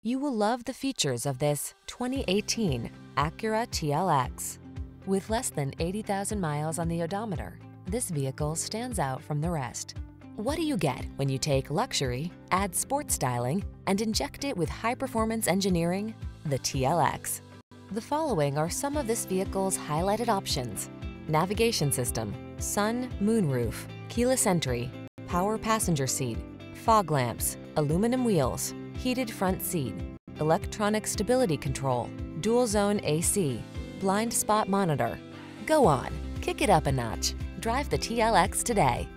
You will love the features of this 2018 Acura TLX. With less than 80,000 miles on the odometer, this vehicle stands out from the rest. What do you get when you take luxury, add sport styling, and inject it with high-performance engineering? The TLX. The following are some of this vehicle's highlighted options: navigation system, sun, moonroof, keyless entry, power passenger seat, fog lamps, aluminum wheels, heated front seat, electronic stability control, dual zone AC, blind spot monitor. Go on, kick it up a notch. Drive the TLX today.